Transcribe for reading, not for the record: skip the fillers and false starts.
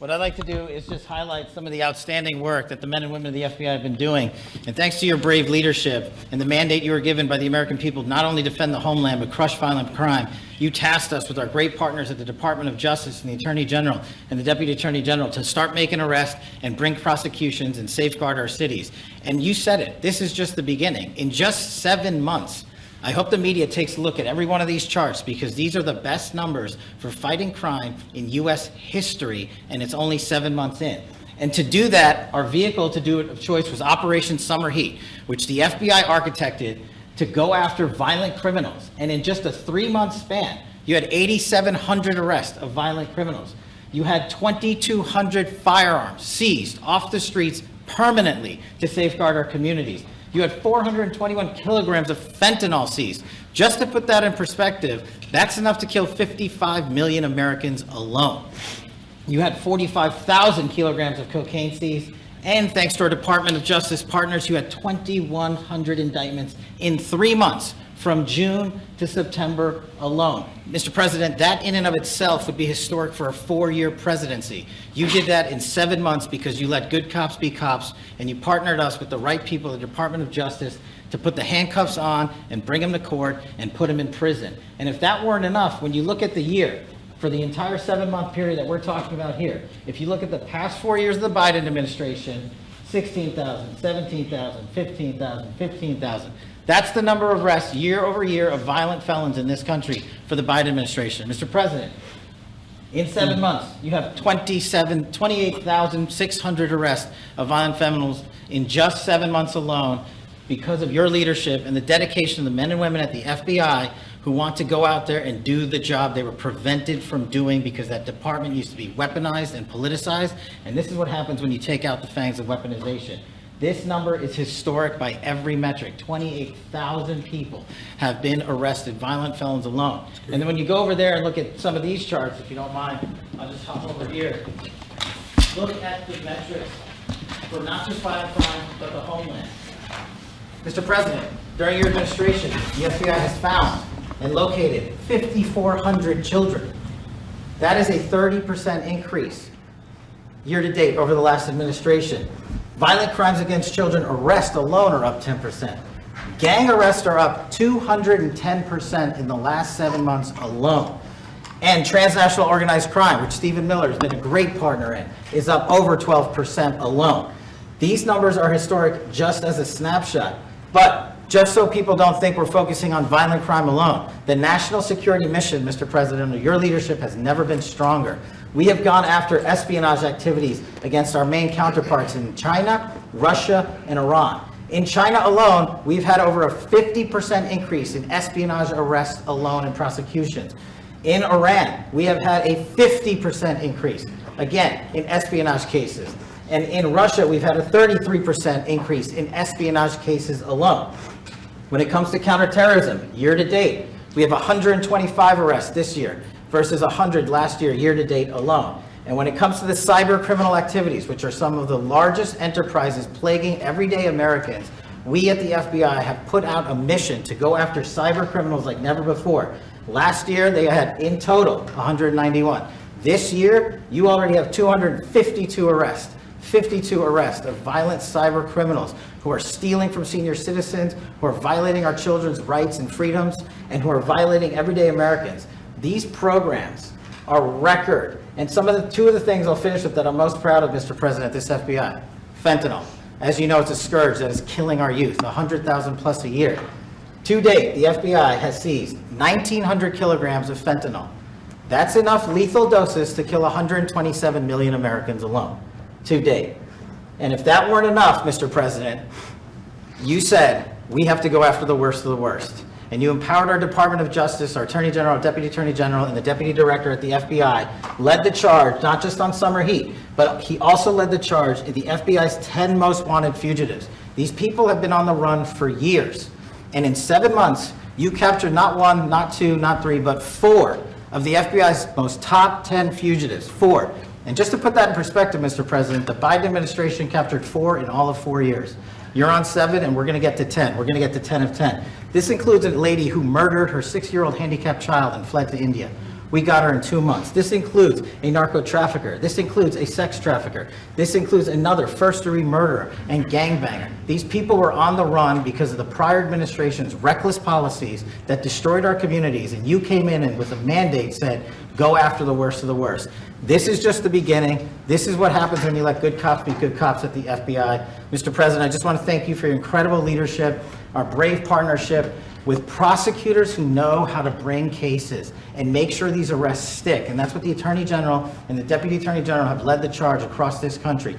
What I'd like to do is just highlight some of the outstanding work that the men and women of the FBI have been doing. And thanks to your brave leadership and the mandate you were given by the American people, not only defend the homeland, but crush violent crime, you tasked us with our great partners at the Department of Justice and the Attorney General and the Deputy Attorney General to start making arrests and bring prosecutions and safeguard our cities. And you said it, this is just the beginning. In just 7 months, I hope the media takes a look at every one of these charts, because these are the best numbers for fighting crime in U.S. history, and it's only 7 months in. And to do that, our vehicle to do it of choice was Operation Summer Heat, which the FBI architected to go after violent criminals. And in just a 3-month span, you had 8,700 arrests of violent criminals. You had 2,200 firearms seized off the streets permanently to safeguard our communities. You had 421 kilograms of fentanyl seized. Just to put that in perspective, that's enough to kill 55 million Americans alone. You had 45,000 kilograms of cocaine seized, and thanks to our Department of Justice partners, you had 2,100 indictments in 3 months, from June to September alone. Mr. President, that in and of itself would be historic for a 4-year presidency. You did that in 7 months because you let good cops be cops, and you partnered us with the right people at the Department of Justice to put the handcuffs on and bring them to court and put them in prison. And if that weren't enough, when you look at the year, for the entire 7-month period that we're talking about here, if you look at the past 4 years of the Biden administration, 16,000, 17,000, 15,000, 15,000. That's the number of arrests year over year of violent felons in this country for the Biden administration. Mr. President, in 7 months, you have 28,600 arrests of violent felons in just 7 months alone, because of your leadership and the dedication of the men and women at the FBI who want to go out there and do the job they were prevented from doing, because that department used to be weaponized and politicized. And this is what happens when you take out the fangs of weaponization. This number is historic by every metric. 28,000 people have been arrested, violent felons alone. And then when you go over there and look at some of these charts, if you don't mind, I'll just hop over here. Look at the metrics for not just violent crime, but the homeland. Mr. President, during your administration, the FBI has found and located 5,400 children. That is a 30% increase year to date over the last administration. Violent crimes against children arrests alone are up 10%. Gang arrests are up 210% in the last 7 months alone. And transnational organized crime, which Stephen Miller has been a great partner in, is up over 12% alone. These numbers are historic just as a snapshot. But just so people don't think we're focusing on violent crime alone, the national security mission, Mr. President, under your leadership has never been stronger. We have gone after espionage activities against our main counterparts in China, Russia, and Iran. In China alone, we've had over a 50% increase in espionage arrests alone and prosecutions. In Iran, we have had a 50% increase, again, in espionage cases. And in Russia, we've had a 33% increase in espionage cases alone. When it comes to counterterrorism, year to date, we have 125 arrests this year versus 100 last year, year to date alone. And when it comes to the cyber criminal activities, which are some of the largest enterprises plaguing everyday Americans, we at the FBI have put out a mission to go after cyber criminals like never before. Last year, they had in total 191. This year, you already have 252 arrests. 52 arrests of violent cyber criminals who are stealing from senior citizens, who are violating our children's rights and freedoms, and who are violating everyday Americans. These programs are record. And two of the things I'll finish with that I'm most proud of, Mr. President, at this FBI. Fentanyl. As you know, it's a scourge that is killing our youth, 100,000 plus a year. To date, the FBI has seized 1,900 kilograms of fentanyl. That's enough lethal doses to kill 127 million Americans alone. To date. And if that weren't enough, Mr. President, you said we have to go after the worst of the worst. And you empowered our Department of Justice, our Attorney General, our Deputy Attorney General, and the Deputy Director at the FBI, led the charge, not just on Summer Heat, but he also led the charge in the FBI's 10 most wanted fugitives. These people have been on the run for years. And in 7 months, you captured not 1, not 2, not 3, but 4 of the FBI's most top 10 fugitives. 4. And just to put that in perspective, Mr. President, the Biden administration captured 4 in all of 4 years. You're on 7, and we're going to get to 10. We're going to get to 10 of 10. This includes a lady who murdered her 6-year-old handicapped child and fled to India. We got her in 2 months. This includes a narco trafficker. This includes a sex trafficker. This includes another first-degree murderer and gangbanger. These people were on the run because of the prior administration's reckless policies that destroyed our communities, and you came in and with a mandate said, go after the worst of the worst. This is just the beginning. This is what happens when you let good cops be good cops at the FBI. Mr. President, I just want to thank you for your incredible leadership, our brave partnership with prosecutors who know how to bring cases and make sure these arrests stick. And that's what the Attorney General and the Deputy Attorney General have led the charge across this country.